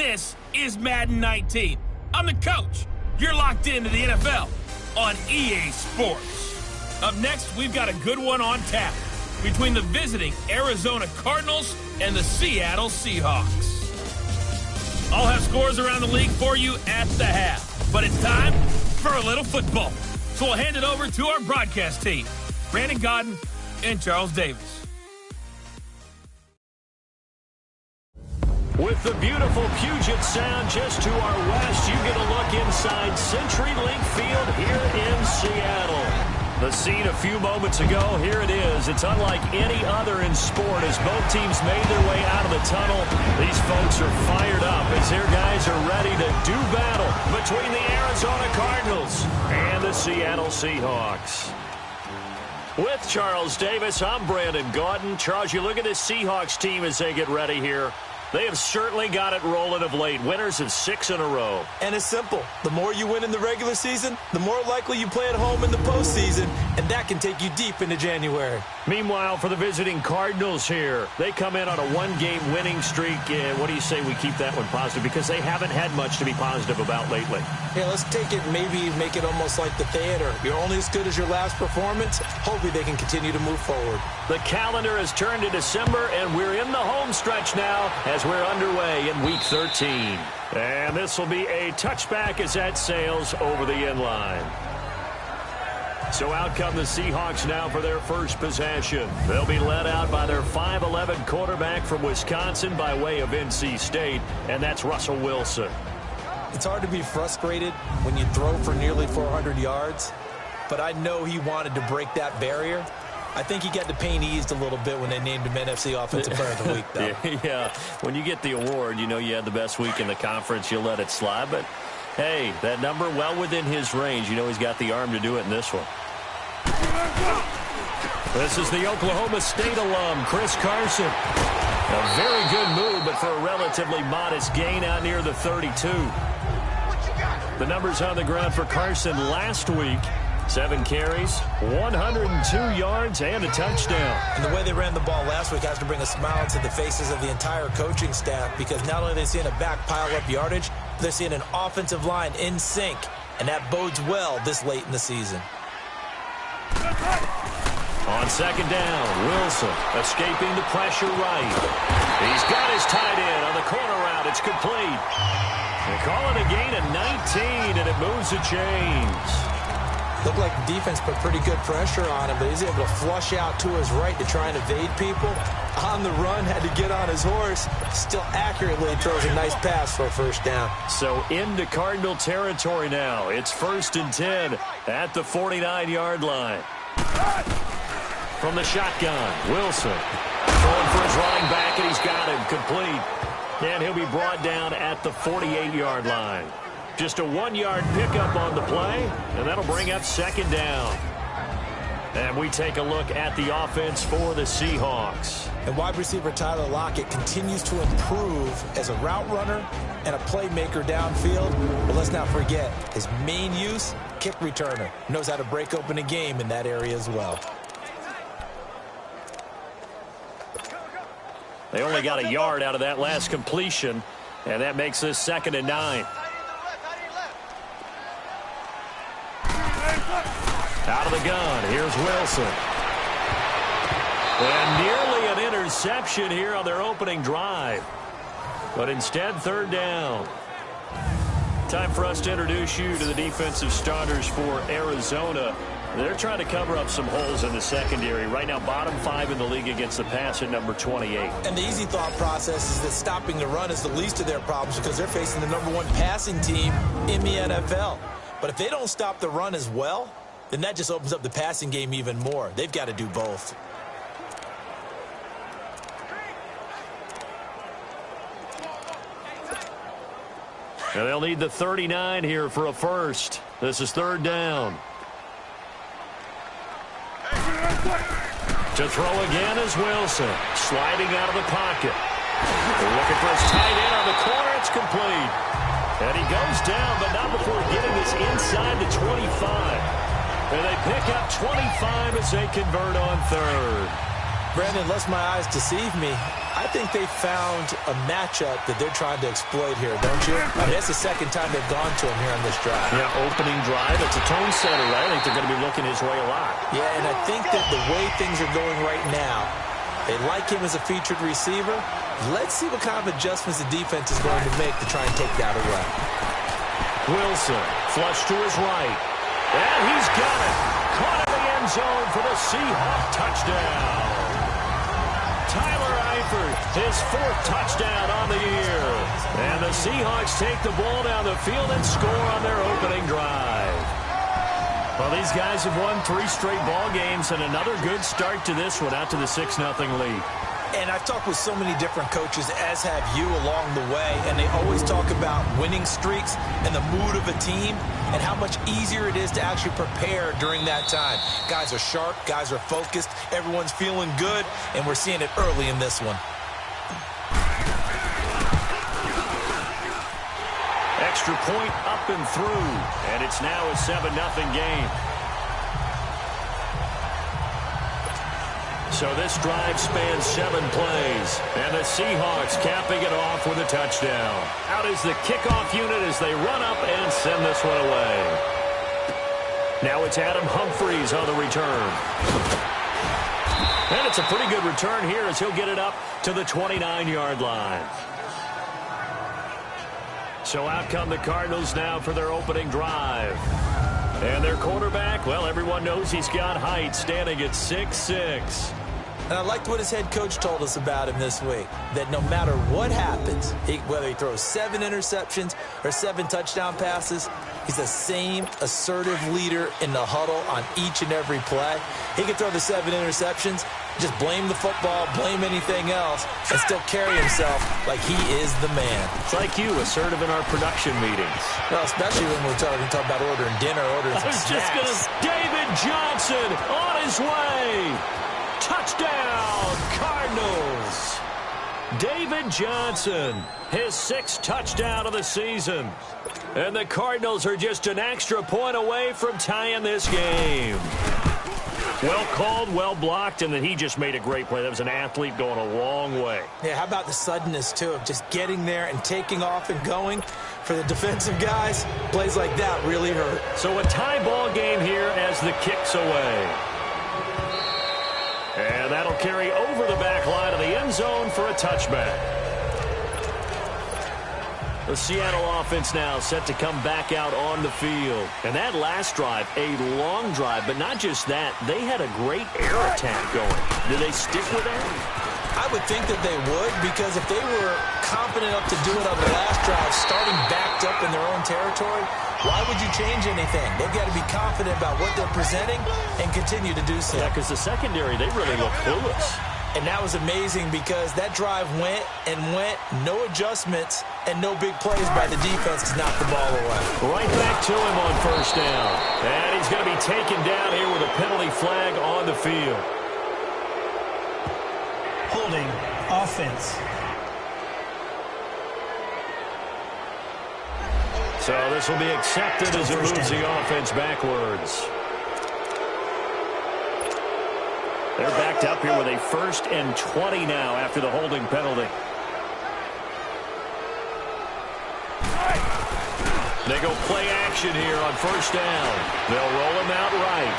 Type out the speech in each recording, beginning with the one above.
This is Madden 19. I'm the coach. You're locked into the NFL on EA Sports. Up next, we've got a good one on tap between the visiting Arizona Cardinals and the Seattle Seahawks. I'll have scores around the league for you at the half, but it's time for a little football. So we'll hand it over to our broadcast team, Brandon Godden and Charles Davis. With the beautiful Puget Sound just to our west, you get a look inside CenturyLink Field here in Seattle. The scene a few moments ago, here it is. It's unlike any other in sport as both teams made their way out of the tunnel. These folks are fired up as their guys are ready to do battle between the Arizona Cardinals and the Seattle Seahawks. With Charles Davis, I'm Brandon Godden. Charles, you look at this Seahawks team as they get ready here. They have certainly got it rolling of late. Winners of 6 in a row. And it's simple. The more you win in the regular season, the more likely you play at home in the postseason, and that can take you deep into January. Meanwhile, for the visiting Cardinals here, they come in on a one-game winning streak. What do you say we keep that one positive? Because they haven't had much to be positive about lately. Yeah, let's take it, maybe make it almost like the theater. You're only as good as your last performance. Hopefully they can continue to move forward. The calendar has turned to December, and we're in the home stretch now as we're underway in Week 13. And this will be a touchback as that sails over the end line. So out come the Seahawks now for their first possession. They'll be led out by their 5'11 quarterback from Wisconsin by way of NC State, and that's Russell Wilson. It's hard to be frustrated when you throw for nearly 400 yards, but I know he wanted to break that barrier. I think he got the pain eased a little bit when they named him NFC Offensive Player of the Week, though. Yeah, when you get the award, you know you had the best week in the conference, you'll let it slide. But, hey, that number well within his range. You know he's got the arm to do it in this one. This is the Oklahoma State alum, Chris Carson. A very good move, but for a relatively modest gain out near the 32. The numbers on the ground for Carson last week. 7 carries, 102 yards, and a touchdown. And the way they ran the ball last week has to bring a smile to the faces of the entire coaching staff, because not only are they seeing a back pile up yardage, they're seeing an offensive line in sync, and that bodes well this late in the season. On second down, Wilson escaping the pressure right. He's got his tight end on the corner route. It's complete. They call it a gain of 19, and it moves the chains. Looked like the defense put pretty good pressure on him, but he's able to flush out to his right to try and evade people. On the run, had to get on his horse. Still accurately throws a nice pass for a first down. So into Cardinal territory now. It's 1st and 10 at the 49-yard line. From the shotgun, Wilson throwing for his running back, and he's got him complete. And he'll be brought down at the 48-yard line. Just a 1-yard pickup on the play, and that'll bring up second down. And we take a look at the offense for the Seahawks. And wide receiver Tyler Lockett continues to improve as a route runner and a playmaker downfield. But let's not forget, his main use, kick returner. Knows how to break open a game in that area as well. They only got a yard out of that last completion, and that makes this 2nd and 9. Out of the gun, here's Wilson. And nearly an interception here on their opening drive. But instead, 3rd down. Time for us to introduce you to the defensive starters for Arizona. They're trying to cover up some holes in the secondary. Right now, bottom 5 in the league against the pass at number 28. And the easy thought process is that stopping the run is the least of their problems because they're facing the #1 passing team in the NFL. But if they don't stop the run as well, then that just opens up the passing game even more. They've got to do both. And they'll need the 39 here for a first. This is 3rd down. To throw again is Wilson, sliding out of the pocket. They're looking for his tight end on the corner. It's complete. And he goes down, but not before getting this inside the 25. And they pick up 25 as they convert on 3rd. Brandon, unless my eyes deceive me, I think they found a matchup that they're trying to exploit here, don't you? I mean, that's the second time they've gone to him here on this drive. Yeah, opening drive. It's a tone setter, right? I think they're going to be looking his way a lot. Yeah, and I think that the way things are going right now, they like him as a featured receiver. Let's see what kind of adjustments the defense is going to make to try and take that away. Wilson, flush to his right. And he's got it. Caught in the end zone for the Seahawks touchdown. Tyler Eifert, his 4th touchdown on the year. And the Seahawks take the ball down the field and score on their opening drive. Well, these guys have won 3 straight ball games and another good start to this one out to the 6-0 lead. And I've talked with so many different coaches, as have you along the way, and they always talk about winning streaks and the mood of a team and how much easier it is to actually prepare during that time. Guys are sharp, guys are focused, everyone's feeling good, and we're seeing it early in this one. Extra point up and through, and it's now a 7-0 game. So this drive spans 7 plays, and the Seahawks capping it off with a touchdown. Out is the kickoff unit as they run up and send this one away. Now it's Adam Humphries on the return. And it's a pretty good return here as he'll get it up to the 29-yard line. So out come the Cardinals now for their opening drive. And their quarterback, well, everyone knows he's got height, standing at 6'6". And I liked what his head coach told us about him this week, that no matter what happens, whether he throws 7 interceptions or 7 touchdown passes, he's the same assertive leader in the huddle on each and every play. He can throw the 7 interceptions, just blame the football, blame anything else, and still carry himself like he is the man. It's like you, assertive in our production meetings. Well, especially when we're talking about ordering dinner, ordering some snacks. Just going to... David Johnson on his way. Touchdown, Cardinals. David Johnson, his 6th touchdown of the season. And the Cardinals are just an extra point away from tying this game. Well called, well blocked, and then he just made a great play. That was an athlete going a long way. Yeah, how about the suddenness, too, of just getting there and taking off and going? For the defensive guys, plays like that really hurt. So a tie ball game here as the kick's away. And that'll carry over the back line of the end zone for a touchback. The Seattle offense now set to come back out on the field. And that last drive, a long drive, but not just that. They had a great air attack going. Did they stick with that? I would think that they would, because if they were confident enough to do it on the last drive, starting backed up in their own territory, why would you change anything? They've got to be confident about what they're presenting and continue to do so. Yeah, because the secondary, they really look clueless. And that was amazing because that drive went and went, no adjustments and no big plays by the defense to knock the ball away. Right back to him on 1st down. And he's going to be taken down here with a penalty flag on the field. Holding offense. So this will be accepted as it moves the offense backwards. They're backed up here with a 1st and 20 now after the holding penalty. They go play action here on 1st down. They'll roll him out right.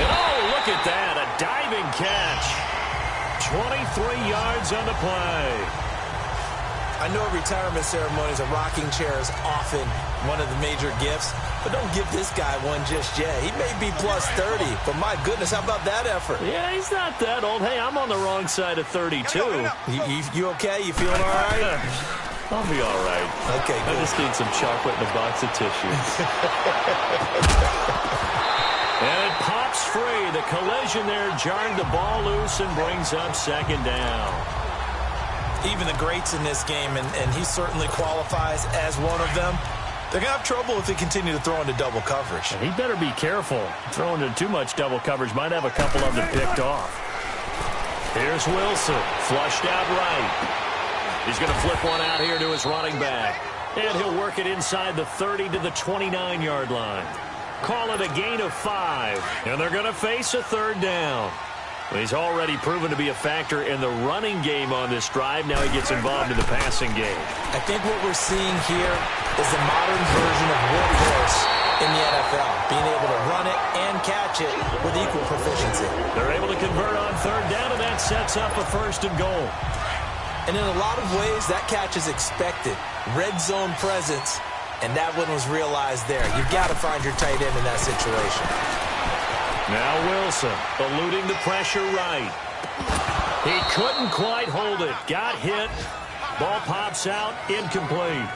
And oh, look at that, a diving catch. 23 yards on the play. I know retirement ceremonies, a rocking chair is often one of the major gifts, but don't give this guy one just yet. He may be plus 30, but my goodness, how about that effort? Yeah, he's not that old. Hey, I'm on the wrong side of 32. You okay? You feeling all right? I'll be all right. Okay, good. I just need some chocolate and a box of tissues. And it pops free. The collision there jarring the ball loose and brings up 2nd down. Even the greats in this game, and he certainly qualifies as one of them, they're going to have trouble if they continue to throw into double coverage. And he better be careful. Throwing into too much double coverage might have a couple of them picked off. Here's Wilson, flushed out right. He's going to flip one out here to his running back. And he'll work it inside the 30 to the 29-yard line. Call it a gain of 5. And they're going to face a 3rd down. Well, he's already proven to be a factor in the running game on this drive. Now he gets involved in the passing game. I think what we're seeing here is the modern version of workhorse in the NFL, being able to run it and catch it with equal proficiency. They're able to convert on third down, and that sets up a 1st and goal. And in a lot of ways, that catch is expected. Red zone presence, and that one was realized there. You've got to find your tight end in that situation. Now Wilson, eluding the pressure right. He couldn't quite hold it. Got hit. Ball pops out, incomplete.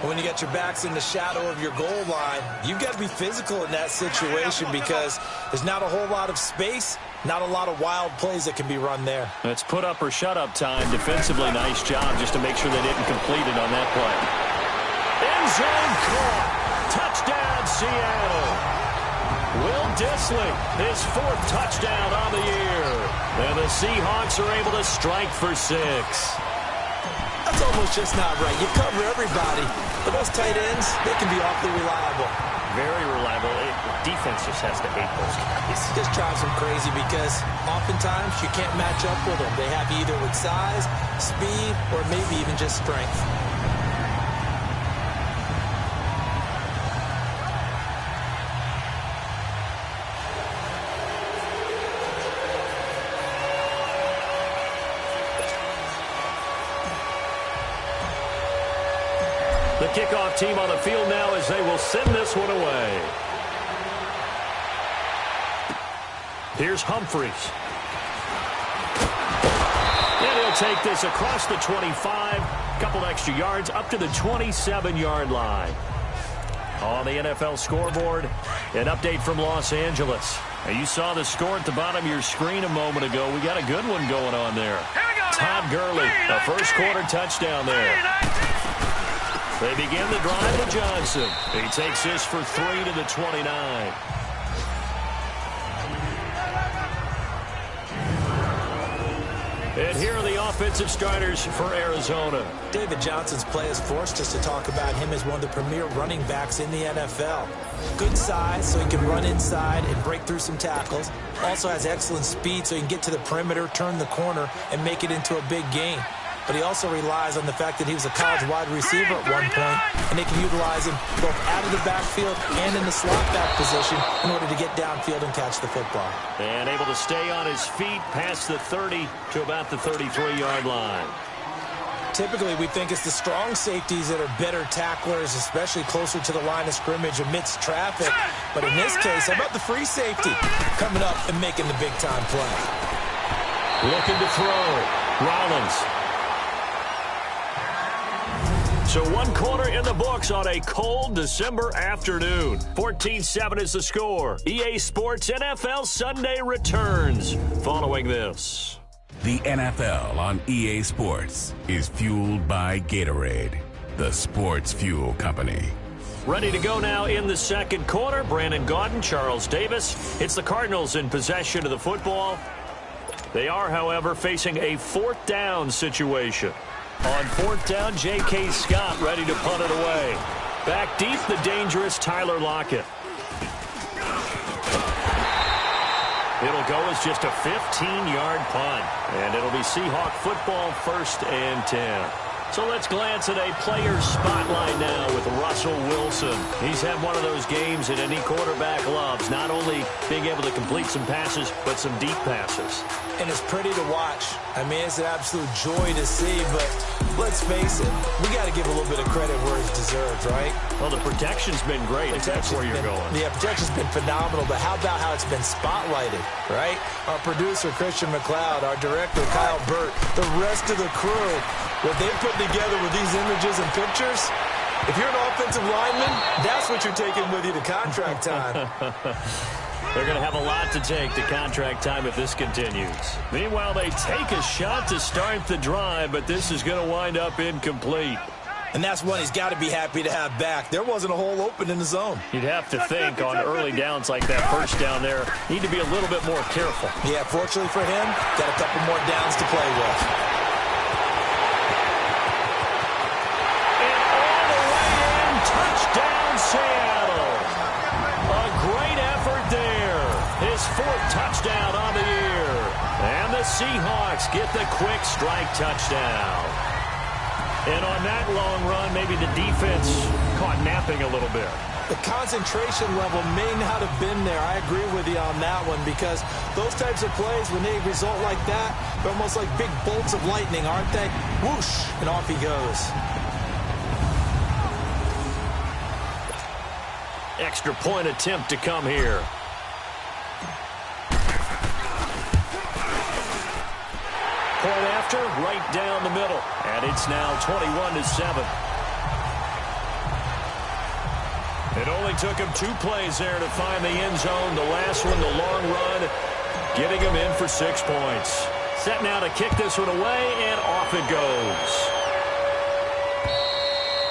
When you got your backs in the shadow of your goal line, you've got to be physical in that situation because there's not a whole lot of space, not a lot of wild plays that can be run there. That's put up or shut up time. Defensively, nice job just to make sure they didn't complete it on that play. End zone caught. Touchdown, Seattle. Will Dissly, his 4th touchdown on the year. And the Seahawks are able to strike for 6. That's almost just not right. You cover everybody, but those tight ends, they can be awfully reliable. Very reliable. Defense just has to hate those guys. Just drives them crazy because oftentimes you can't match up with them. They have you either with size, speed, or maybe even just strength. The kickoff team on the field now as they will send this one away. Here's Humphries. And he'll take this across the 25. Couple extra yards up to the 27-yard line. On the NFL scoreboard, an update from Los Angeles. Now, you saw the score at the bottom of your screen a moment ago. We got a good one going on there. Todd Gurley, a first quarter touchdown there. They begin the drive with Johnson. He takes this for 3 to the 29. And here are the offensive starters for Arizona. David Johnson's play has forced us to talk about him as one of the premier running backs in the NFL. Good size, so he can run inside and break through some tackles. Also has excellent speed, so he can get to the perimeter, turn the corner, and make it into a big gain. But he also relies on the fact that he was a college wide receiver at one point, and they can utilize him both out of the backfield and in the slot back position in order to get downfield and catch the football. And able to stay on his feet past the 30 to about the 33-yard line. Typically, we think it's the strong safeties that are better tacklers, especially closer to the line of scrimmage amidst traffic. But in this case, how about the free safety coming up and making the big-time play? Looking to throw. Rollins. So 1 quarter in the books on a cold December afternoon. 14-7 is the score. EA Sports NFL Sunday returns following this. The NFL on EA Sports is fueled by Gatorade, the sports fuel company. Ready to go now in the second quarter. Brandon Gaudin, Charles Davis. It's the Cardinals in possession of the football. They are, however, facing a 4th down situation. On 4th down, J.K. Scott ready to punt it away. Back deep, the dangerous Tyler Lockett. It'll go as just a 15-yard punt. And it'll be Seahawk football, 1st and 10. So let's glance at a player spotlight now with Russell Wilson. He's had one of those games that any quarterback loves, not only being able to complete some passes, but some deep passes. And it's pretty to watch. I mean, it's an absolute joy to see, but let's face it, we got to give a little bit of credit where it's deserved, right? Well, the protection's been great if that's where you're going. Yeah, protection's been phenomenal, but how about how it's been spotlighted, right? Our producer, Christian McLeod, our director, Kyle Burt, the rest of the crew, what they put together with these images and pictures, if you're an offensive lineman, that's what you're taking with you to contract time. They're going to have a lot to take to contract time if this continues. Meanwhile, they take a shot to start the drive, but this is going to wind up incomplete. And that's one he's got to be happy to have back. There wasn't a hole open in the zone. You'd have to think on early downs like that first down there, need to be a little bit more careful. Yeah, fortunately for him, got a couple more downs to play with. And all the way in, touchdown Seattle. A great effort there. His 4th touchdown on the year. Seahawks get the quick strike touchdown. And on that long run, maybe the defense caught napping a little bit. The concentration level may not have been there. I agree with you on that one, because those types of plays, when they result like that, they're almost like big bolts of lightning, aren't they? Whoosh, and off he goes. Extra point attempt to come here. Point after, right down the middle. And it's now 21-7. It only took him 2 plays there to find the end zone. The last one, the long run, getting him in for 6 points. Set now to kick this one away, and off it goes.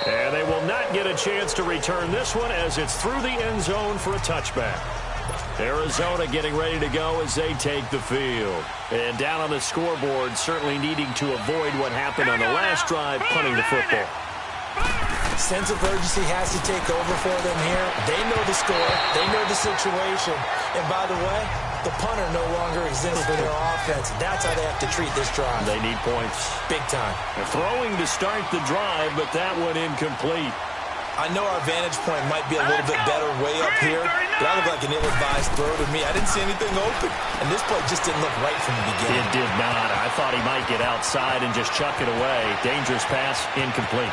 And they will not get a chance to return this one as it's through the end zone for a touchback. Arizona getting ready to go as they take the field. And down on the scoreboard, certainly needing to avoid what happened on the last drive, punting the football. Sense of urgency has to take over for them here. They know the score. They know the situation. And by the way, the punter no longer exists for their offense. That's how they have to treat this drive. They need points. Big time. They're throwing to start the drive, but that one incomplete. I know our vantage point might be a little bit better way up here, but that looked like an ill-advised throw to me. I didn't see anything open, and this play just didn't look right from the beginning. It did not. I thought he might get outside and just chuck it away. Dangerous pass, incomplete.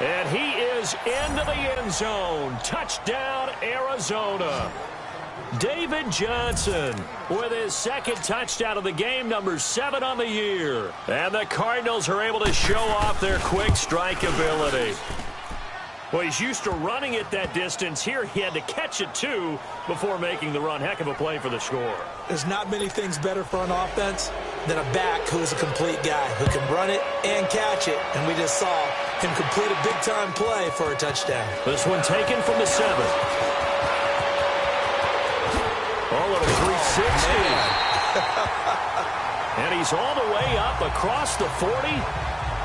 And he is into the end zone. Touchdown, Arizona. David Johnson with his second touchdown of the game, number 7 on the year. And the Cardinals are able to show off their quick strike ability. Well, he's used to running it that distance. Here he had to catch it, too, before making the run. Heck of a play for the score. There's not many things better for an offense than a back who is a complete guy who can run it and catch it. And we just saw him complete a big-time play for a touchdown. This one taken from the 7. Oh, a 360. And he's all the way up across the 40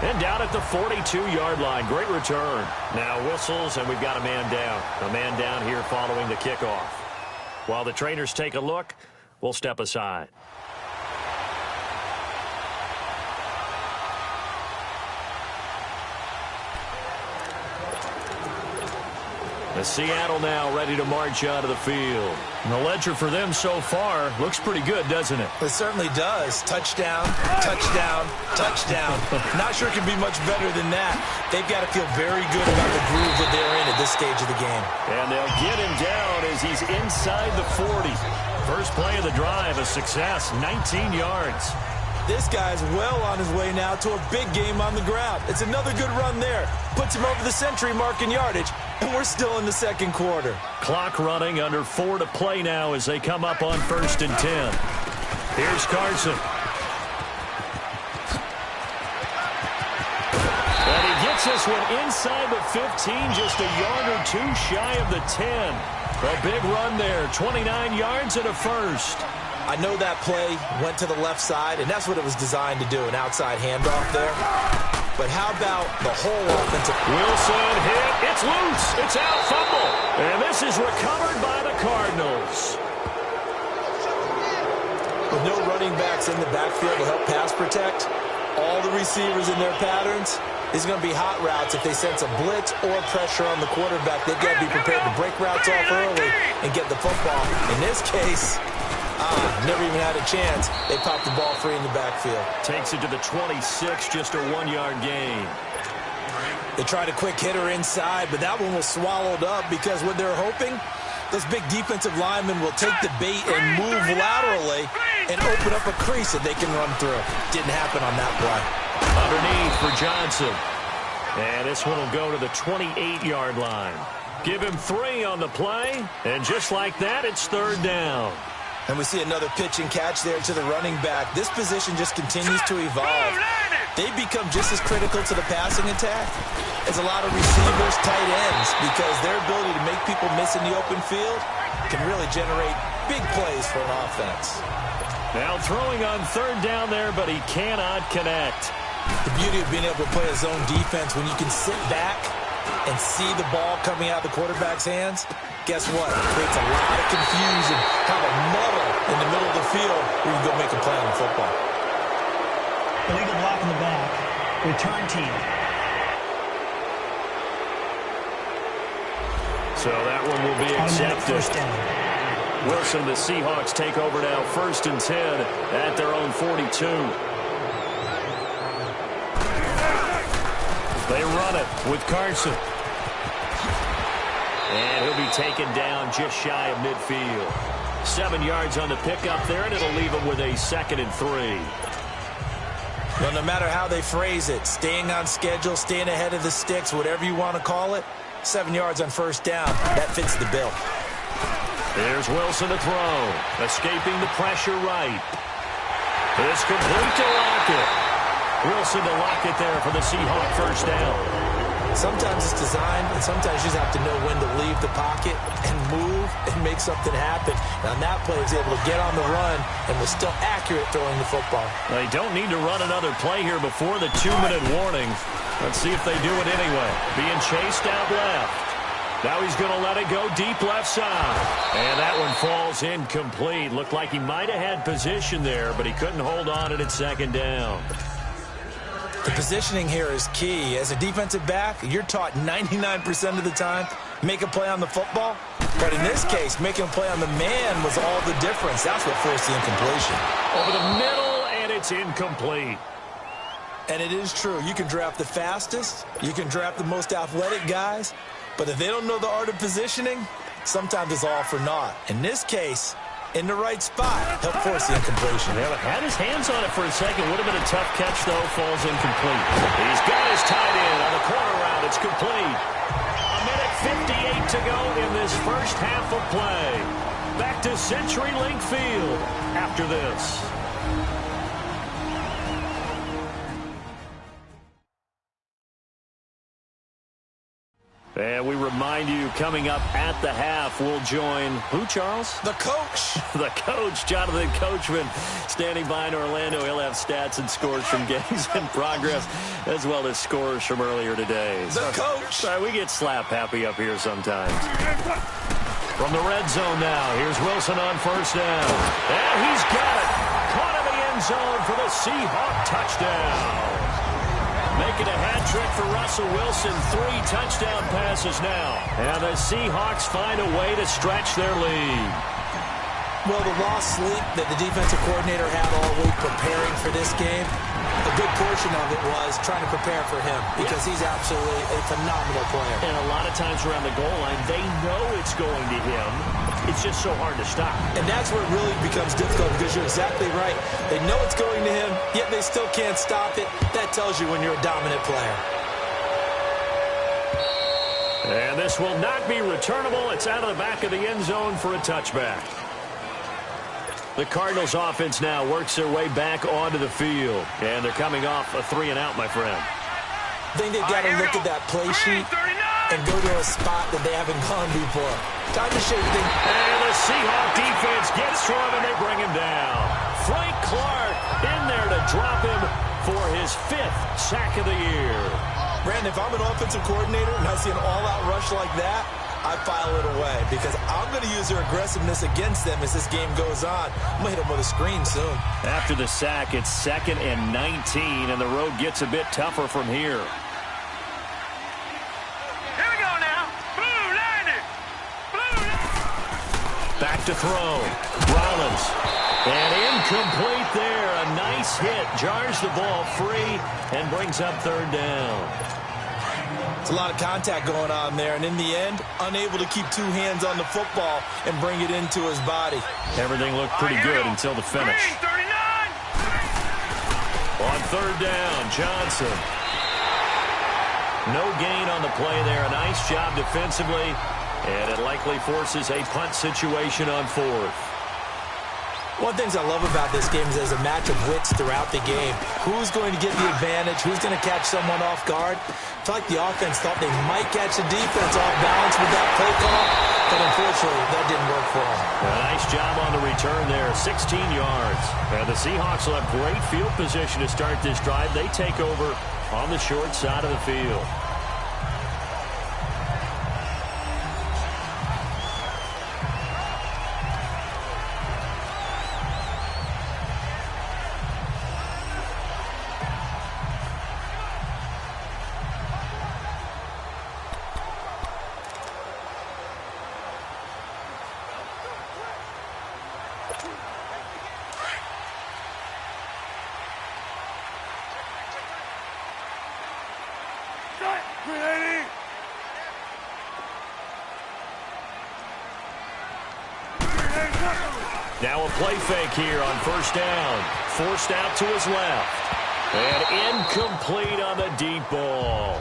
and down at the 42-yard line. Great return. Now whistles, and we've got a man down. A man down here following the kickoff. While the trainers take a look, we'll step aside. The Seattle now ready to march out of the field. And the ledger for them so far looks pretty good, doesn't it? It certainly does. Touchdown, touchdown, touchdown. Not sure it can be much better than that. They've got to feel very good about the groove that they're in at this stage of the game. And they'll get him down as he's inside the 40. First play of the drive, a success, 19 yards. This guy's well on his way now to a big game on the ground. It's another good run there. Puts him over the century mark in yardage, and we're still in the second quarter. Clock running, under 4 to play now as they come up on 1st and 10. Here's Carson. And he gets this one inside the 15, just a yard or 2 shy of the 10. A big run there, 29 yards and a first. I know that play went to the left side, and that's what it was designed to do, an outside handoff there. But how about the whole offensive? Wilson hit. It's loose. It's out. Fumble. And this is recovered by the Cardinals. With no running backs in the backfield to help pass protect, all the receivers in their patterns, these are going to be hot routes. If they sense a blitz or pressure on the quarterback, they've got to be prepared to break routes off early and get the football. In this case, never even had a chance. They popped the ball free in the backfield. Takes it to the 26, just a 1-yard gain. They tried a quick hitter inside, but that one was swallowed up because what they're hoping, those big defensive linemen will take the bait and move laterally and open up a crease that they can run through. Didn't happen on that play. Underneath for Johnson. And this one will go to the 28-yard line. Give him 3 on the play, and just like that, it's 3rd down. And we see another pitch and catch there to the running back. This position just continues to evolve. They become just as critical to the passing attack as a lot of receivers, tight ends, because their ability to make people miss in the open field can really generate big plays for an offense. Now throwing on 3rd down there, but he cannot connect. The beauty of being able to play a zone defense when you can sit back and see the ball coming out of the quarterback's hands, guess what? It creates a lot of confusion, kind of muddle in the middle of the field where you can go make a play on the football. Illegal block in the back. Return team. So that one will be accepted. First down. Wilson, the Seahawks take over now, 1st and 10 at their own 42. They run it with Carson. And he'll be taken down just shy of midfield. 7 yards on the pickup there, and it'll leave him with a 2nd and 3. Well, no matter how they phrase it, staying on schedule, staying ahead of the sticks, whatever you want to call it, 7 yards on first down, that fits the bill. Here's Wilson to throw. Escaping the pressure right. It's complete to Lockett. Wilson to Lockett there for the Seahawk first down. Sometimes it's designed, and sometimes you just have to know when to leave the pocket and move and make something happen. Now, on that play, he was able to get on the run and was still accurate throwing the football. They don't need to run another play here before the 2-minute warning. Let's see if they do it anyway. Being chased out left. Now he's going to let it go deep left side. And that one falls incomplete. Looked like he might have had position there, but he couldn't hold on it at 2nd down. The positioning here is key. As a defensive back, you're taught 99% of the time, make a play on the football. But in this case, making a play on the man was all the difference. That's what forced the incompletion. Over the middle, and it's incomplete. And it is true. You can draft the fastest. You can draft the most athletic guys. But if they don't know the art of positioning, sometimes it's all for naught. In this case, in the right spot, helped force the incompletion. Yeah, had his hands on it for a second. Would have been a tough catch, though. Falls incomplete. He's got his tight end on the corner route. It's complete. 1:58 to go in this first half of play. Back to CenturyLink Field after this. And we remind you, coming up at the half, we'll join who, Charles? The coach. The coach, Jonathan Coachman, standing by in Orlando. He'll have stats and scores from games in progress, as well as scores from earlier today. The coach. Sorry, we get slap happy up here sometimes. From the red zone now, here's Wilson on first down. And he's got it. Caught in the end zone for the Seahawk touchdown. Making a hat trick for Russell Wilson. 3 touchdown passes now. And the Seahawks find a way to stretch their lead. Well, the lost sleep that the defensive coordinator had all week preparing for this game, a good portion of it was trying to prepare for him because he's absolutely a phenomenal player. And a lot of times around the goal line, they know it's going to him. It's just so hard to stop. And that's where it really becomes difficult because you're exactly right. They know it's going to him, yet they still can't stop it. That tells you when you're a dominant player. And this will not be returnable. It's out of the back of the end zone for a touchback. The Cardinals offense now works their way back onto the field. And they're coming off a 3-and-out, my friend. I think they've got to look at that play sheet and go to a spot that they haven't gone before. Time to shake things. And the Seahawk defense gets through him, and they bring him down. Frank Clark in there to drop him for his 5th sack of the year. Brandon, if I'm an offensive coordinator and I see an all-out rush like that, I file it away because I'm going to use their aggressiveness against them as this game goes on. I'm going to hit them with a screen soon. After the sack, it's 2nd and 19, and the road gets a bit tougher from here. Here we go now. Blue landed. Back to throw. Rollins. And incomplete there. A nice hit. Jars the ball free and brings up 3rd down. It's a lot of contact going on there, and in the end, unable to keep 2 hands on the football and bring it into his body. Everything looked pretty good until the finish. 39. On 3rd down, Johnson. No gain on the play there. A nice job defensively, and it likely forces a punt situation on 4th. One of the things I love about this game is there's a match of wits throughout the game. Who's going to get the advantage? Who's going to catch someone off guard? I feel like the offense thought they might catch the defense off balance with that play call, but unfortunately, that didn't work for them. A nice job on the return there, 16 yards. And the Seahawks will have great field position to start this drive. They take over on the short side of the field. Now a play fake here on first down. Forced out to his left. And incomplete on the deep ball.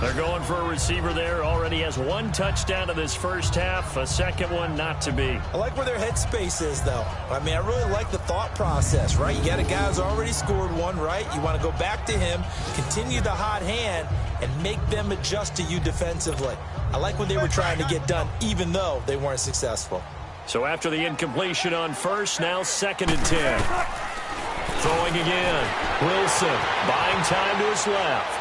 They're going for a receiver there. Already has one touchdown in this first half. A second one not to be. I like where their headspace is, though. I mean, I really like the thought process, right? You got a guy who's already scored one, right? You want to go back to him, continue the hot hand, and make them adjust to you defensively. I like what they were trying to get done, even though they weren't successful. So after the incompletion on first, now 2nd and 10. Throwing again. Wilson buying time to his left.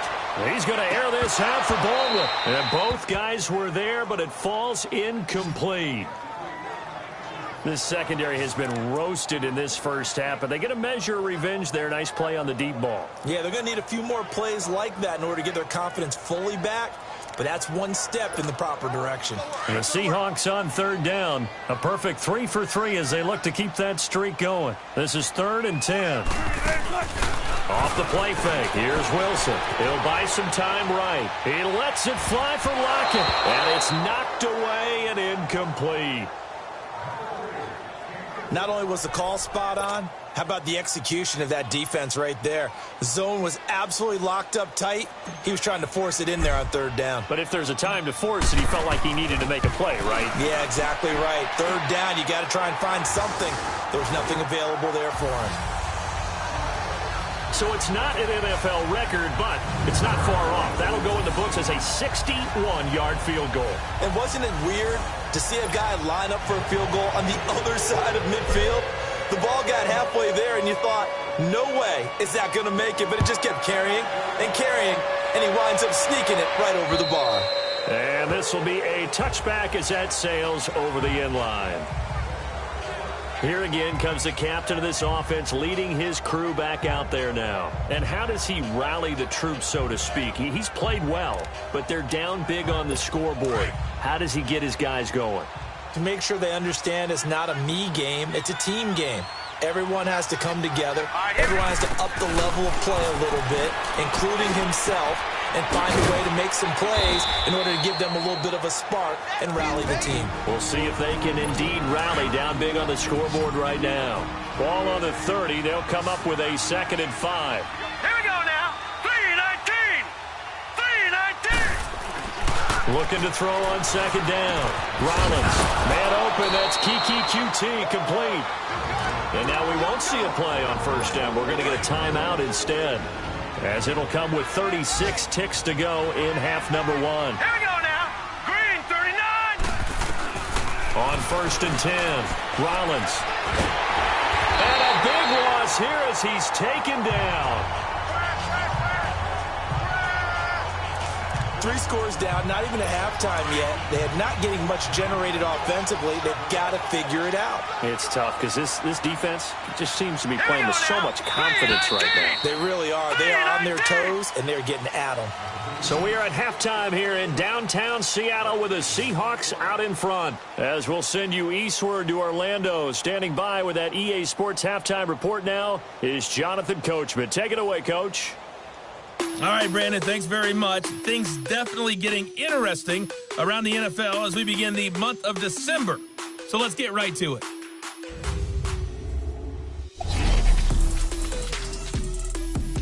He's going to air this out for Baldwin. And both guys were there, but it falls incomplete. This secondary has been roasted in this first half, but they get a measure of revenge there. Nice play on the deep ball. Yeah, they're going to need a few more plays like that in order to get their confidence fully back. But that's one step in the proper direction. And the Seahawks on 3rd down. A perfect 3 for 3 as they look to keep that streak going. This is 3rd and 10. Off the play fake. Here's Wilson. He'll buy some time right. He lets it fly for Lockett. And it's knocked away and incomplete. Not only was the call spot on, how about the execution of that defense right there? The zone was absolutely locked up tight. He was trying to force it in there on 3rd down. But if there's a time to force it, he felt like he needed to make a play, right? Yeah, exactly right. 3rd down, you got to try and find something. There was nothing available there for him. So it's not an NFL record, but it's not far off. That'll go in the books as a 61-yard field goal. And wasn't it weird to see a guy line up for a field goal on the other side of midfield? The ball got halfway there, and you thought, no way is that going to make it. But it just kept carrying and carrying, and he winds up sneaking it right over the bar. And this will be a touchback as that sails over the end line. Here again comes the captain of this offense leading his crew back out there now. And how does he rally the troops, so to speak? He's played well, but they're down big on the scoreboard. How does he get his guys going? To make sure they understand it's not a me game, it's a team game. Everyone has to come together. Everyone has to up the level of play a little bit, including himself, and find a way to make some plays in order to give them a little bit of a spark and rally the team. We'll see if they can indeed rally down big on the scoreboard right now. Ball on the 30. They'll come up with a 2nd and 5. Here we go now. 3-19. 3-19. Looking to throw on 2nd down. Rollins, man open. That's Kiki QT complete. And now we won't see a play on 1st down. We're going to get a timeout instead, as it'll come with 36 ticks to go in half number 1. Here we go now. Green 39. On 1st and 10, Rollins. And a big loss here as he's taken down. 3 scores down, not even at halftime yet. They are not getting much generated offensively. They've got to figure it out. It's tough because this defense just seems to be playing with so much confidence right now. They really are. They are on their toes, and they're getting at them. So we are at halftime here in downtown Seattle with the Seahawks out in front. As we'll send you eastward to Orlando. Standing by with that EA Sports halftime report now is Jonathan Coachman. Take it away, Coach. All right, Brandon, thanks very much. Things definitely getting interesting around the NFL as we begin the month of December. So let's get right to it.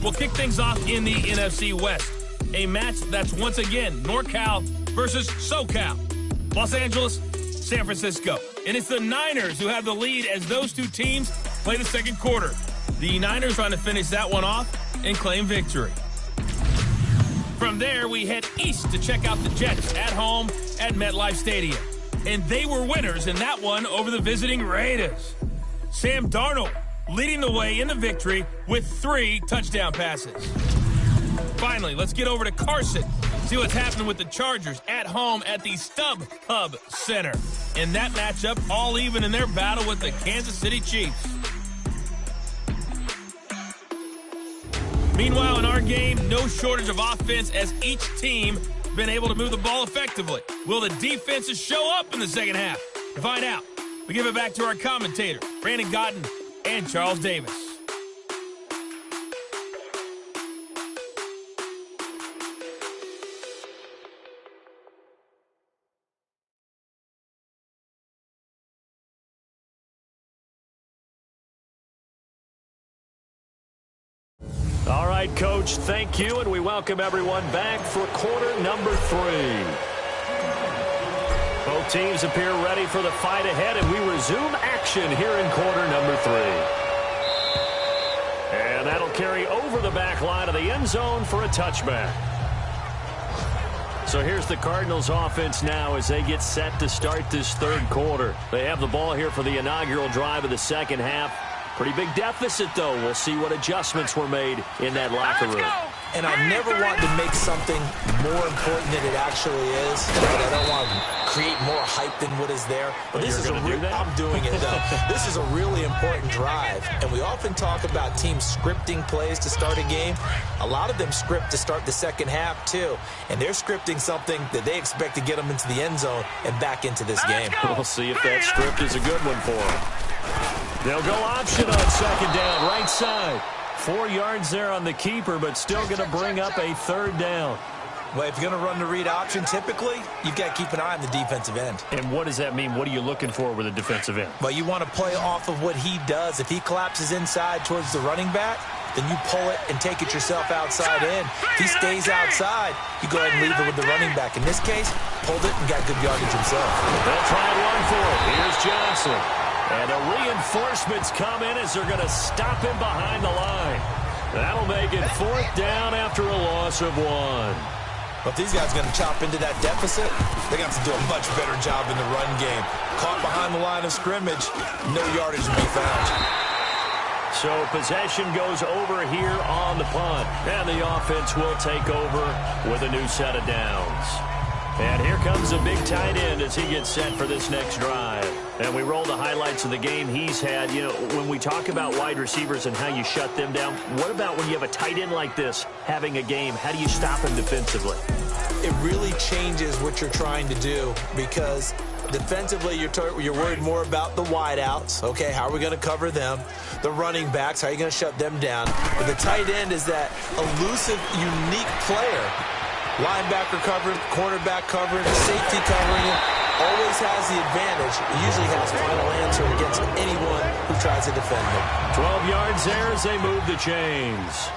We'll kick things off in the NFC West. A match that's once again NorCal versus SoCal. Los Angeles, San Francisco. And it's the Niners who have the lead as those two teams play the second quarter. The Niners trying to finish that one off and claim victory. From there, we head east to check out the Jets at home at MetLife Stadium. And they were winners in that one over the visiting Raiders. Sam Darnold leading the way in the victory with 3 touchdown passes. Finally, let's get over to Carson, see what's happening with the Chargers at home at the StubHub Center. In that matchup, all even in their battle with the Kansas City Chiefs. Meanwhile, in our game, no shortage of offense as each team been able to move the ball effectively. Will the defenses show up in the second half? To find out, we give it back to our commentator, Brandon Gotten and Charles Davis. All right, Coach, thank you, and we welcome everyone back for quarter number 3. Both teams appear ready for the fight ahead, and we resume action here in quarter number 3. And that'll carry over the back line of the end zone for a touchback. So here's the Cardinals offense now as they get set to start this third quarter. They have the ball here for the inaugural drive of the second half. Pretty big deficit, though. We'll see what adjustments were made in that locker room. And I never want to make something more important than it actually is. But I don't want to create more hype than what is there. But this is I'm doing it, though. This is a really important drive. And we often talk about teams scripting plays to start a game. A lot of them script to start the second half, too. And they're scripting something that they expect to get them into the end zone and back into this game. We'll see if that script is a good one for them. They'll go option on second down, right side. 4 yards there on the keeper, but still going to bring up a third down. Well, if you're going to run the read option, typically, you've got to keep an eye on the defensive end. And what does that mean? What are you looking for with a defensive end? Well, you want to play off of what he does. If he collapses inside towards the running back, then you pull it and take it yourself outside in. If he stays outside, you go ahead and leave it with the running back. In this case, pulled it and got good yardage himself. They'll try and run for it. Here's Johnson. And the reinforcements come in as they're going to stop him behind the line. That'll make it 4th down after a loss of 1. But if these guys are going to chop into that deficit, they're going to have to do a much better job in the run game. Caught behind the line of scrimmage, no yardage to be found. So possession goes over here on the punt. And the offense will take over with a new set of downs. And here comes a big tight end as he gets set for this next drive. And we roll the highlights of the game he's had. You know, when we talk about wide receivers and how you shut them down, what about when you have a tight end like this having a game? How do you stop him defensively? It really changes what you're trying to do because defensively you're worried more about the wideouts. Okay, how are we going to cover them? The running backs, how are you going to shut them down? But the tight end is that elusive, unique player. Linebacker covering, cornerback covering, safety covering it, always has the advantage. He usually has final answer against anyone who tries to defend him. 12 yards there as they move the chains.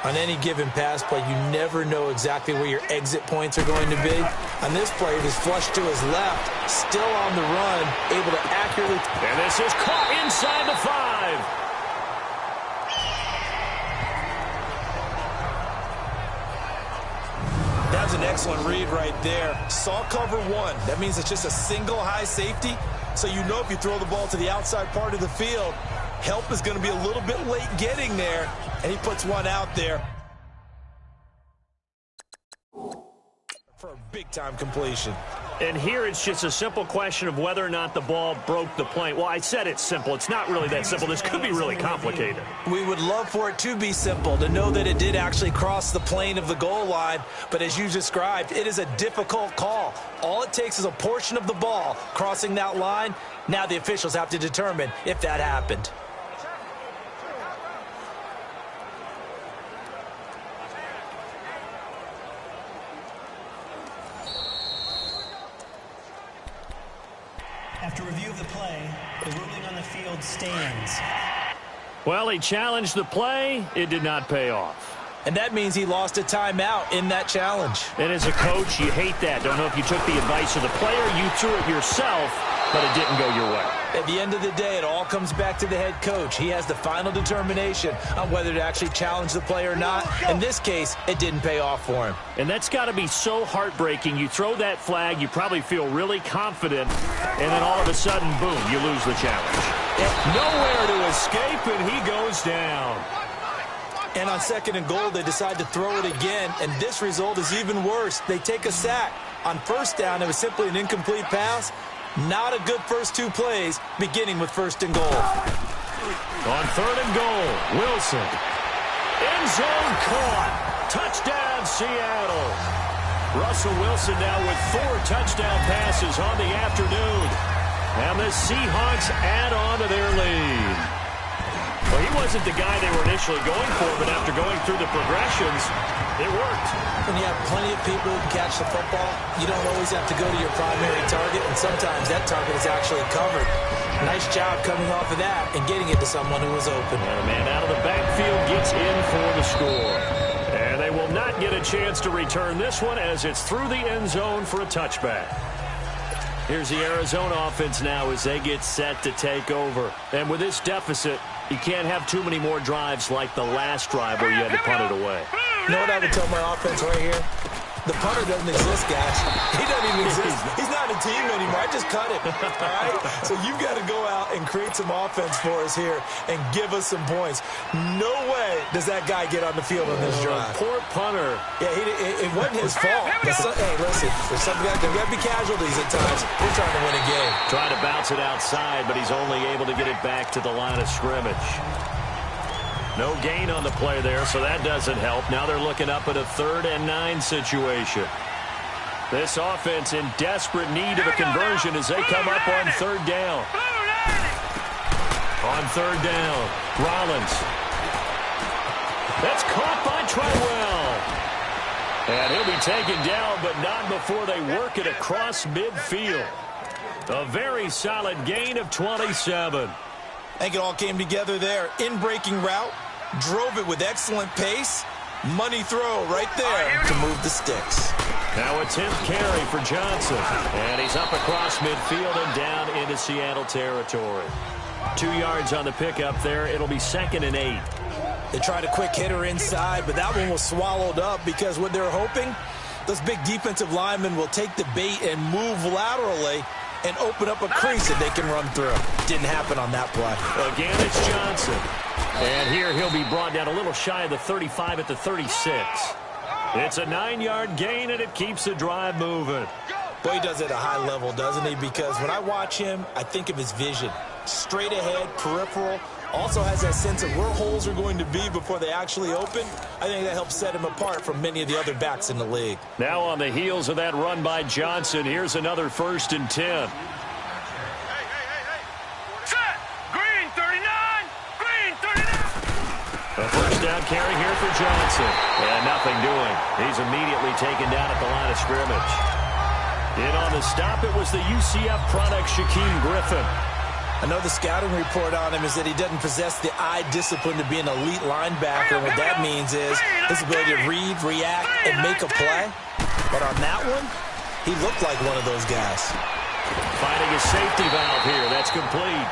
On any given pass play, you never know exactly where your exit points are going to be. On this play, it is flushed to his left, still on the run, able to accurately... And this is caught inside the 5. That was an excellent read right there. Saw cover 1. That means it's just a single high safety. So you know if you throw the ball to the outside part of the field, help is going to be a little bit late getting there. And he puts one out there for a big-time completion. And here it's just a simple question of whether or not the ball broke the plane. Well, I said it's simple. It's not really that simple. This could be really complicated. We would love for it to be simple, to know that it did actually cross the plane of the goal line. But as you described, it is a difficult call. All it takes is a portion of the ball crossing that line. Now the officials have to determine if that happened. After review of the play, the ruling on the field stands. Well, he challenged the play. It did not pay off. And that means he lost a timeout in that challenge. And as a coach, you hate that. Don't know if you took the advice of the player. You threw it yourself, but it didn't go your way. At the end of the day, it all comes back to the head coach. He has the final determination on whether to actually challenge the play or not. In this case, it didn't pay off for him. And that's got to be so heartbreaking. You throw that flag, you probably feel really confident, and then all of a sudden, boom, you lose the challenge. Nowhere to escape, and he goes down. And on 2nd and goal, they decide to throw it again, and this result is even worse. They take a sack. On 1st down, it was simply an incomplete pass. Not a good first 2 plays, beginning with 1st and goal. On 3rd and goal, Wilson. End zone caught. Touchdown, Seattle. Russell Wilson now with 4 touchdown passes on the afternoon. And the Seahawks add on to their lead. Well, he wasn't the guy they were initially going for, but after going through the progressions, it worked. When you have plenty of people who can catch the football, you don't always have to go to your primary target, and sometimes that target is actually covered. Nice job coming off of that and getting it to someone who was open. And the man out of the backfield gets in for the score. And they will not get a chance to return this one as it's through the end zone for a touchback. Here's the Arizona offense now as they get set to take over. And with this deficit, you can't have too many more drives like the last drive where you had to punt it away. You know what I would tell my offense right here? The punter doesn't exist, guys. He doesn't even exist. He's not a team anymore. I just cut him, all right? So you've got to go out and create some offense for us here and give us some points. No way does that guy get on the field on this drive. Poor punter. Yeah, it wasn't his fault. Hey, listen, there's got to be casualties at times. We're trying to win a game. Trying to bounce it outside, but he's only able to get it back to the line of scrimmage. No gain on the play there, so that doesn't help. Now they're looking up at a 3rd and 9 situation. This offense in desperate need of a conversion as they come up on 3rd down. On 3rd down, Rollins. That's caught by Treadwell. And he'll be taken down, but not before they work it across midfield. A very solid gain of 27. I think it all came together there. In-breaking route. Drove it with excellent pace. Money throw right there to move the sticks. Now a 10th carry for Johnson. And he's up across midfield and down into Seattle territory. 2 yards on the pickup there. It'll be 2nd and 8. They tried a quick hitter inside, but that one was swallowed up because what they're hoping, those big defensive linemen will take the bait and move laterally and open up a crease that they can run through. Didn't happen on that play. Again, it's Johnson. And here he'll be brought down a little shy of the 35 at the 36. It's a 9-yard gain, and it keeps the drive moving. Boy, he does it at a high level, doesn't he? Because when I watch him, I think of his vision. Straight ahead, peripheral. Also has that sense of where holes are going to be before they actually open. I think that helps set him apart from many of the other backs in the league. Now on the heels of that run by Johnson, here's another 1st and 10. Set! Green 39! Green 39! A 1st down carry here for Johnson. And nothing doing. He's immediately taken down at the line of scrimmage. In on the stop, it was the UCF product, Shaquem Griffin. I know the scouting report on him is that he doesn't possess the eye discipline to be an elite linebacker. What that means is his ability to read, react, and make a play. But on that one, he looked like one of those guys. Finding a safety valve here. That's complete.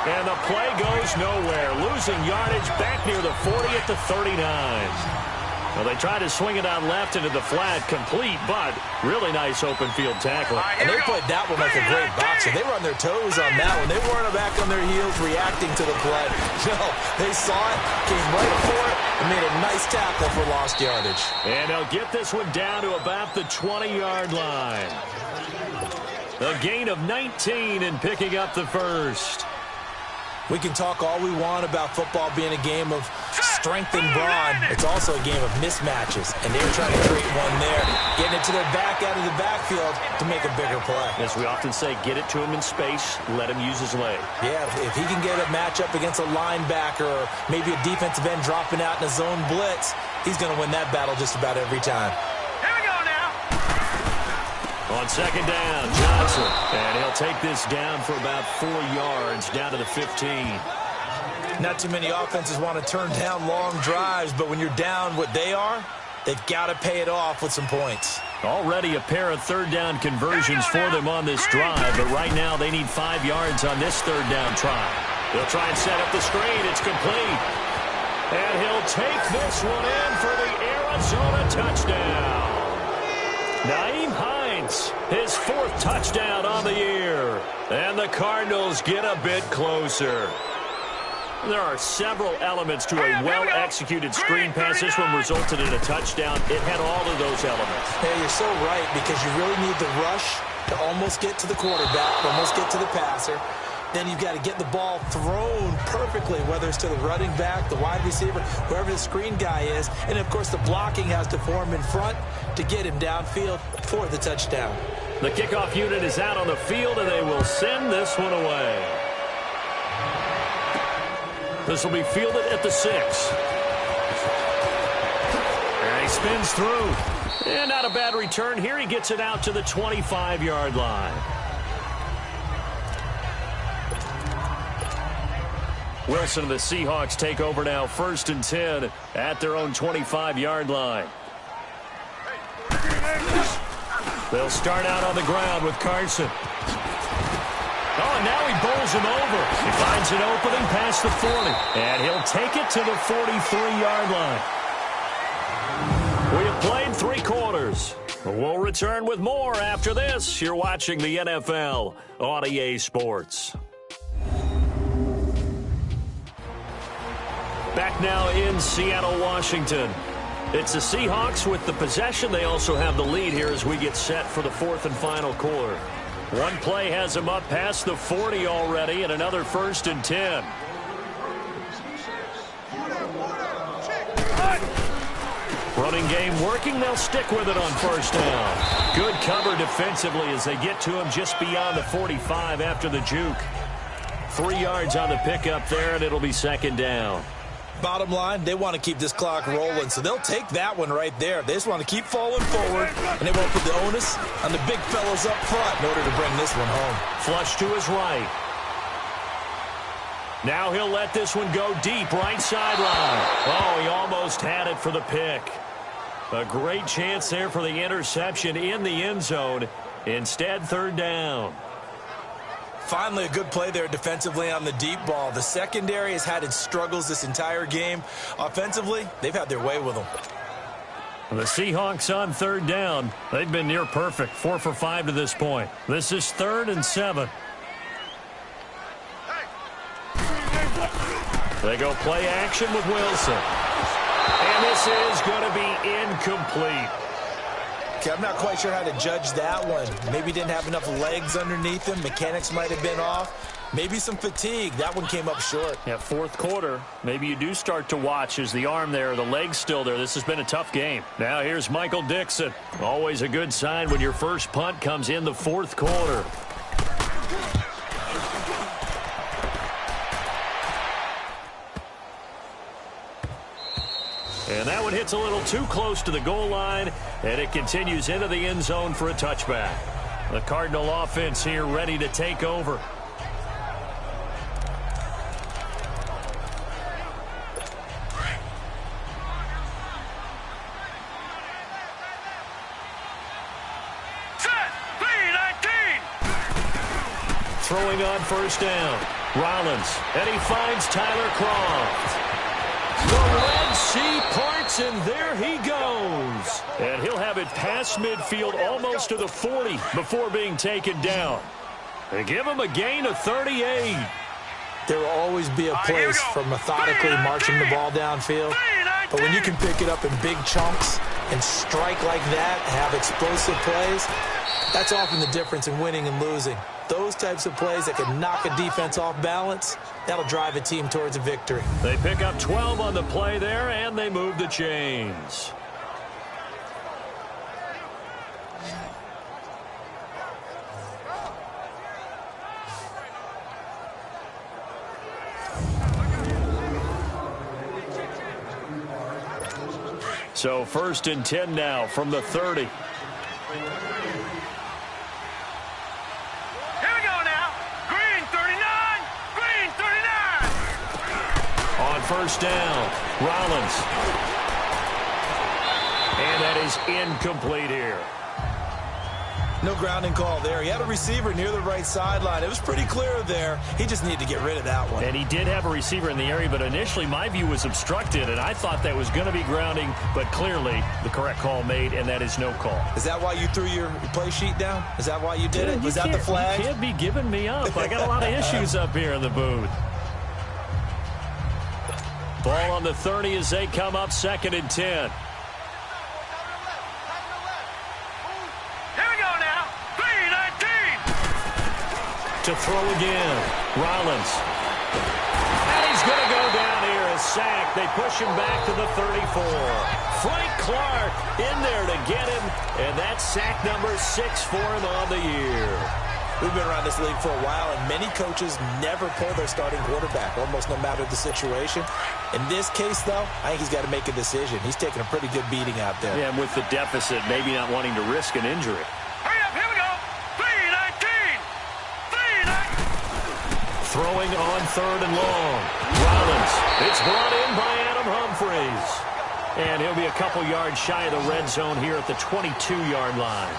And the play goes nowhere. Losing yardage back near the 40 at the 39. Well, they tried to swing it out left into the flat, complete, but really nice open field tackle. And they played that one like a great boxer. They were on their toes on that one. They weren't back on their heels reacting to the play. No, they saw it, came right for it, and made a nice tackle for lost yardage. And they'll get this one down to about the 20-yard line. A gain of 19 and picking up the 1st. We can talk all we want about football being a game of strength and brawn. It's also a game of mismatches, and they're trying to create one there, getting it to their back out of the backfield to make a bigger play. As we often say, get it to him in space, let him use his leg. Yeah, if he can get a matchup against a linebacker or maybe a defensive end dropping out in a zone blitz, he's going to win that battle just about every time. Here we go now. On 2nd down, Johnson. And he'll take this down for about 4 yards, down to the 15. Not too many offenses want to turn down long drives, but when you're down what they are, they've got to pay it off with some points. Already a pair of 3rd down conversions for them on this drive, but right now they need 5 yards on this 3rd down try. They'll try and set up the screen. It's complete. And he'll take this one in for the Arizona touchdown. Nyheim Hines, his 4th touchdown on the year. And the Cardinals get a bit closer. There are several elements to a well-executed screen pass. This one resulted in a touchdown. It had all of those elements. Hey, you're so right, because you really need the rush to almost get to the quarterback, almost get to the passer. Then you've got to get the ball thrown perfectly, whether it's to the running back, the wide receiver, whoever the screen guy is. And, of course, the blocking has to form in front to get him downfield for the touchdown. The kickoff unit is out on the field, and they will send this one away. This will be fielded at the 6. And he spins through. And not a bad return here. He gets it out to the 25-yard line. Wilson and the Seahawks take over now, 1st and 10 at their own 25-yard line. They'll start out on the ground with Carson. Oh, and now he bowls him over. He finds an opening past the 40, and he'll take it to the 43-yard line. We have played 3 quarters. We'll return with more after this. You're watching the NFL on EA Sports. Back now in Seattle, Washington. It's the Seahawks with the possession. They also have the lead here as we get set for the 4th and final quarter. One play has them up past the 40 already, and another 1st and 10. Running game working. They'll stick with it on 1st down. Good cover defensively as they get to him just beyond the 45 after the juke. 3 yards on the pickup there, and it'll be 2nd down. Bottom line, they want to keep this clock rolling, so they'll take that one right there. They just want to keep falling forward, and they won't put the onus on the big fellows up front in order to bring this one home. Flush to his right. Now he'll let this one go deep, right sideline. Oh, he almost had it for the pick. A great chance there for the interception in the end zone. Instead, 3rd down. Finally, a good play there defensively on the deep ball. The secondary has had its struggles this entire game. Offensively, they've had their way with them. The Seahawks on 3rd down. They've been near perfect, 4 for 5 to this point. This is 3rd and 7. They go play action with Wilson. And this is going to be incomplete. Okay, I'm not quite sure how to judge that one. Maybe didn't have enough legs underneath him. Mechanics might have been off. Maybe some fatigue. That one came up short. Yeah, 4th quarter. Maybe you do start to watch as the arm there, the leg's still there. This has been a tough game. Now here's Michael Dixon. Always a good sign when your first punt comes in the 4th quarter. And that one hits a little too close to the goal line, and it continues into the end zone for a touchback. The Cardinal offense here ready to take over. Throwing on 1st down. Rollins, and he finds Tyler Croft. The Red Sea parts, and there he goes. And he'll have it past midfield almost to the 40 before being taken down. They give him a gain of 38. There will always be a place for methodically marching the ball downfield. But when you can pick it up in big chunks and strike like that, have explosive plays, that's often the difference in winning and losing. Those types of plays that can knock a defense off balance, that'll drive a team towards a victory. They pick up 12 on the play there, and they move the chains. So 1st and 10 now from the 30. On 1st down, Rollins. And that is incomplete here. No grounding call there. He had a receiver near the right sideline. It was pretty clear there. He just needed to get rid of that one. And he did have a receiver in the area, but initially my view was obstructed, and I thought that was going to be grounding, but clearly the correct call made, and that is no call. Is that why you threw your play sheet down? Is that why you did it? Was that the flag? You can't be giving me up. I got a lot of issues up here in the booth. Ball on the 30 as they come up 2nd and 10. To throw again. Rollins. And he's going to go down here. A sack. They push him back to the 34. Frank Clark in there to get him. And that's sack number 6 for him on the year. We've been around this league for a while, and many coaches never pull their starting quarterback, almost no matter the situation. In this case, though, I think he's got to make a decision. He's taking a pretty good beating out there. Yeah, and with the deficit, maybe not wanting to risk an injury. Hurry up, here we go. 3-19. 3-19. Throwing on 3rd and long. It's brought in by Adam Humphries. And he'll be a couple yards shy of the red zone here at the 22-yard line.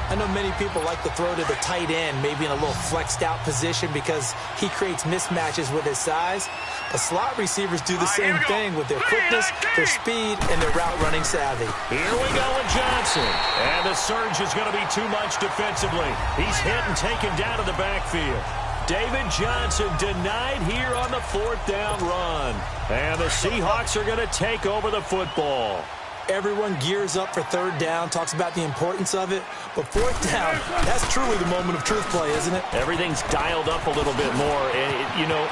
I know many people like to throw to the tight end, maybe in a little flexed out position because he creates mismatches with his size. But slot receivers do the same thing with their quickness, their speed, and their route running savvy. Here we go with Johnson. And the surge is going to be too much defensively. He's hit and taken down to the backfield. David Johnson denied here on the 4th down run. And the Seahawks are going to take over the football. Everyone gears up for 3rd down, talks about the importance of it. But 4th down, that's truly the moment of truth play, isn't it? Everything's dialed up a little bit more. And,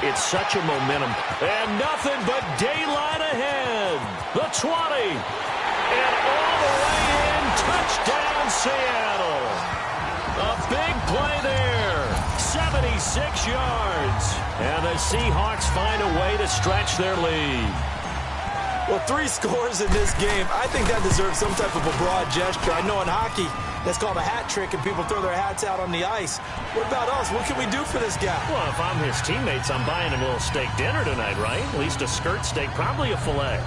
it's such a momentum. And nothing but daylight ahead. The 20. And all the way in. Touchdown, Seattle. A big play there. 76 yards. And the Seahawks find a way to stretch their lead. Well, 3 scores in this game. I think that deserves some type of a broad gesture. I know in hockey, that's called a hat trick, and people throw their hats out on the ice. What about us? What can we do for this guy? Well, if I'm his teammates, I'm buying him a little steak dinner tonight, right? At least a skirt steak, probably a filet.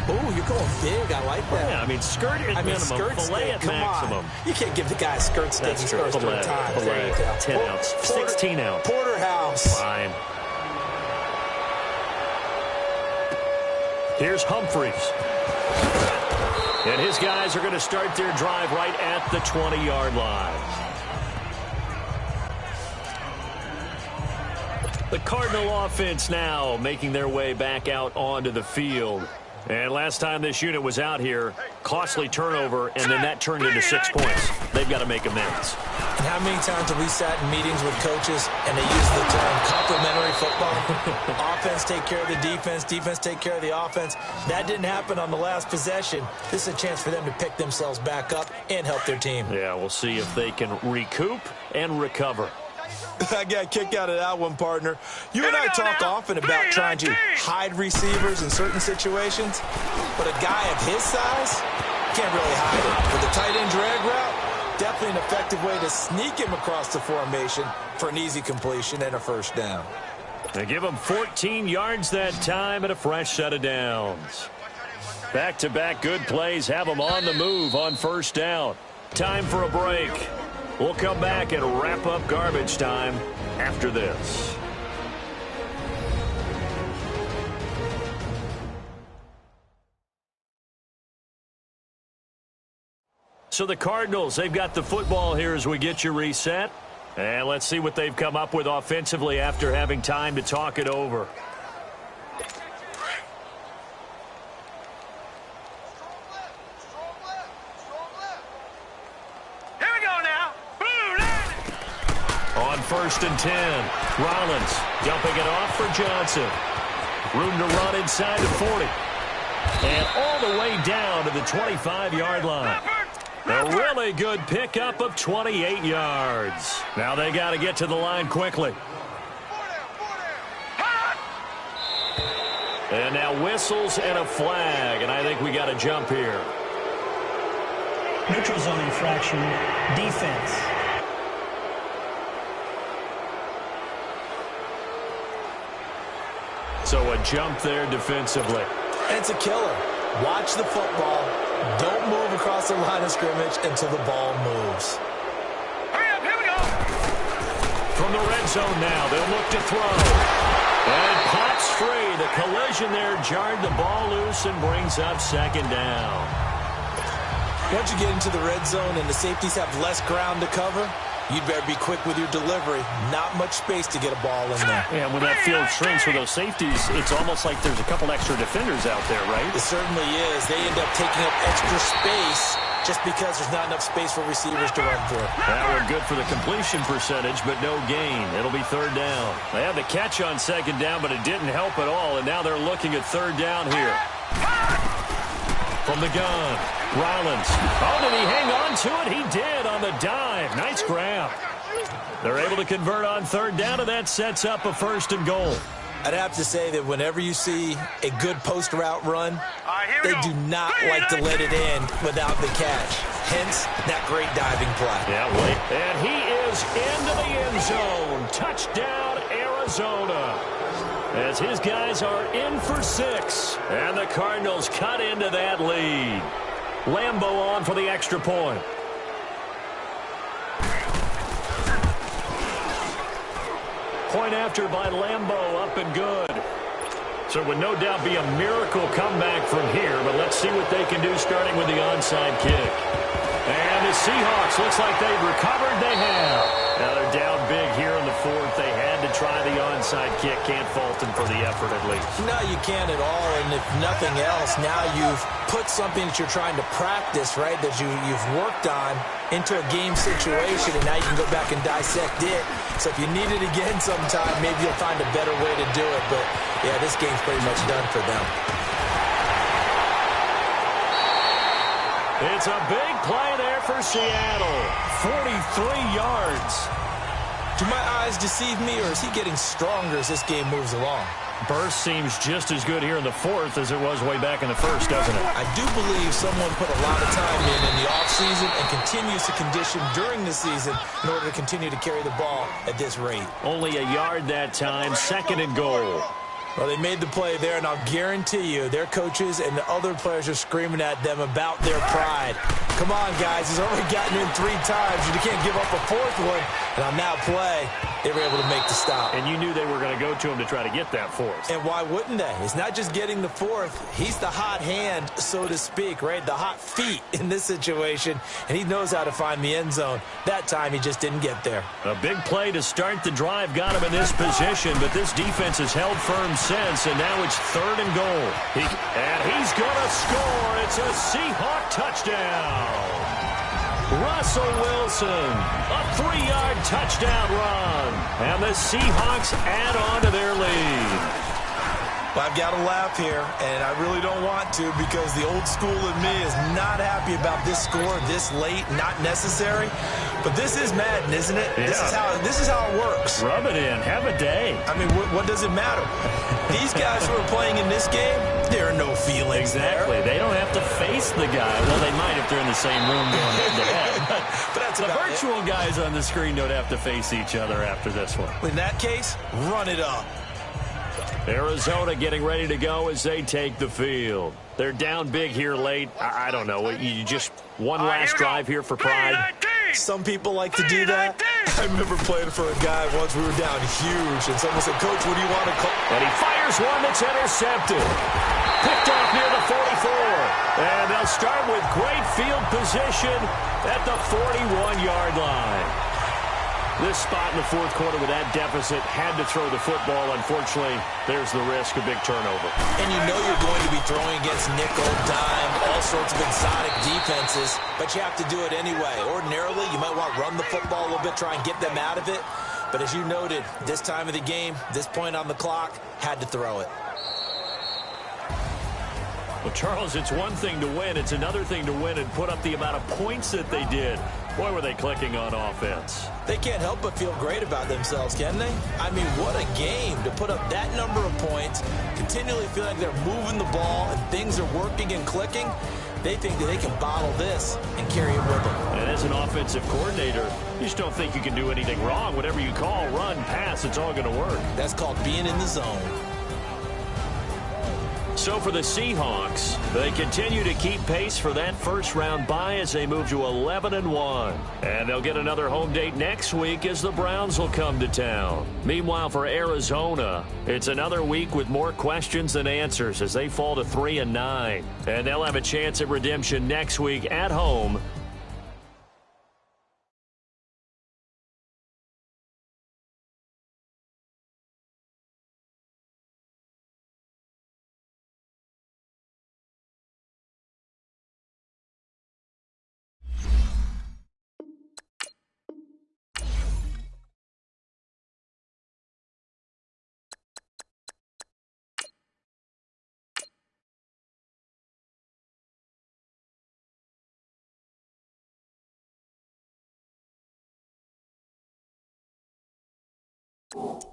Oh, you're going big. I like that. Yeah, I mean, skirt at minimum, filet at maximum. You can't give the guy a skirt steak. That's true. Filet, 10 ounce, 16 ounce. Porterhouse. Fine. Here's Humphries. And his guys are going to start their drive right at the 20-yard line. The Cardinal offense now making their way back out onto the field. And last time this unit was out here, costly turnover, and then that turned into 6 points. They've got to make amends. And how many times have we sat in meetings with coaches and they use the term complementary football? Offense take care of the defense, defense take care of the offense. That didn't happen on the last possession. This is a chance for them to pick themselves back up and help their team. Yeah, we'll see if they can recoup and recover. I got a kick out of that one, partner. You and I talk often about trying to hide receivers in certain situations, but a guy of his size can't really hide it. With the tight end drag route, definitely an effective way to sneak him across the formation for an easy completion and a 1st down. They give him 14 yards that time and a fresh set of downs. Back-to-back good plays have them on the move on 1st down. Time for a break. We'll come back and wrap up garbage time after this. So the Cardinals, they've got the football here as we get you reset. And let's see what they've come up with offensively after having time to talk it over. On 1st and 10, Rollins dumping it off for Johnson. Room to run inside the 40. And all the way down to the 25-yard line. A really good pickup of 28 yards. Now they got to get to the line quickly. And now whistles and a flag, and I think we got to jump here. Neutral zone infraction, defense. So a jump there defensively. And it's a killer. Watch the football. Don't move across the line of scrimmage until the ball moves. Hurry up, here we go. From the red zone now, they'll look to throw. And pops free. The collision there jarred the ball loose and brings up 2nd down. Once you get into the red zone and the safeties have less ground to cover, you'd better be quick with your delivery. Not much space to get a ball in there. Yeah, when that field shrinks for those safeties, it's almost like there's a couple extra defenders out there, right? It certainly is. They end up taking up extra space just because there's not enough space for receivers to run through. That one good for the completion percentage, but no gain. It'll be 3rd down. They had the catch on 2nd down, but it didn't help at all, and now they're looking at 3rd down here. From the gun, Rollins. Oh, did he hang on to it? He did on the dive. Nice grab. They're able to convert on 3rd down, and that sets up a 1st and goal. I'd have to say that whenever you see a good post route run, they do not like to let it in without the catch. Hence, that great diving play. Yeah, wait. And he is into the end zone. Touchdown, Arizona. as his guys are in for 6. And the Cardinals cut into that lead. Lambeau on for the extra point. Point after by Lambeau, up and good. So it would no doubt be a miracle comeback from here, but let's see what they can do starting with the onside kick. And the Seahawks, looks like they've recovered. They have. Now they're down big here in the 4th. They had to try the onside kick. Can't fault them for the effort at least. No, you can't at all. And if nothing else, now you've put something that you're trying to practice, right, that you've worked on into a game situation, and now you can go back and dissect it. So if you need it again sometime, maybe you'll find a better way to do it. But, yeah, this game's pretty much done for them. It's a big play there for Seattle. 43 yards. Do my eyes deceive me, or is he getting stronger as this game moves along? Burst seems just as good here in the 4th as it was way back in the 1st, doesn't it? I do believe someone put a lot of time in the offseason and continues to condition during the season in order to continue to carry the ball at this rate. Only a yard that time, 2nd and goal. Well, they made the play there, and I'll guarantee you their coaches and the other players are screaming at them about their pride. Come on, guys. He's already gotten in 3 times. You can't give up a 4th one. And on that play, they were able to make the stop. And you knew they were going to go to him to try to get that 4th. And why wouldn't they? It's not just getting the 4th. He's the hot hand, so to speak, right? The hot feet in this situation. And he knows how to find the end zone. That time, he just didn't get there. A big play to start the drive got him in this position, but this defense has held firm since, and now it's 3rd and goal. And he's going to score. It's a Seahawk touchdown. Russell Wilson, a 3-yard touchdown run. And the Seahawks add on to their lead. Well, I've got to laugh here, and I really don't want to because the old school in me is not happy about this score this late, not necessary. But this is Madden, isn't it? Yeah. This is how it works. Rub it in. Have a day. I mean, what does it matter? These guys who are playing in this game, there are no feelings Exactly. there. They don't have to face the guy. Well, they might if they're in the same room going head-to-head. But that's The about virtual it. guys on the screen don't have to face each other after this one. In that case, run it up. Arizona getting ready to go as they take the field. They're down big here late. I don't know. You just one last drive here for pride. Some people like to do that. I remember playing for a guy once. We were down huge, and someone said, "Coach, what do you want to call?" And he fires one that's intercepted. Picked off near the 44. And they'll start with great field position at the 41-yard line. This spot in the 4th quarter with that deficit had to throw the football. Unfortunately, there's the risk of big turnover. And you know you're going to be throwing against nickel, dime, all sorts of exotic defenses, but you have to do it anyway. Ordinarily, you might want to run the football a little bit, try and get them out of it. But as you noted, this time of the game, this point on the clock, had to throw it. Well, Charles, it's one thing to win. It's another thing to win and put up the amount of points that they did. Boy, were they clicking on offense. They can't help but feel great about themselves, can they? I mean, what a game to put up that number of points, continually feel like they're moving the ball and things are working and clicking. They think that they can bottle this and carry it with them. And as an offensive coordinator, you just don't think you can do anything wrong. Whatever you call, run, pass, it's all going to work. That's called being in the zone. So for the Seahawks, they continue to keep pace for that first-round bye as they move to 11-1. And they'll get another home date next week as the Browns will come to town. Meanwhile, for Arizona, it's another week with more questions than answers as they fall to 3-9. And they'll have a chance at redemption next week at home. You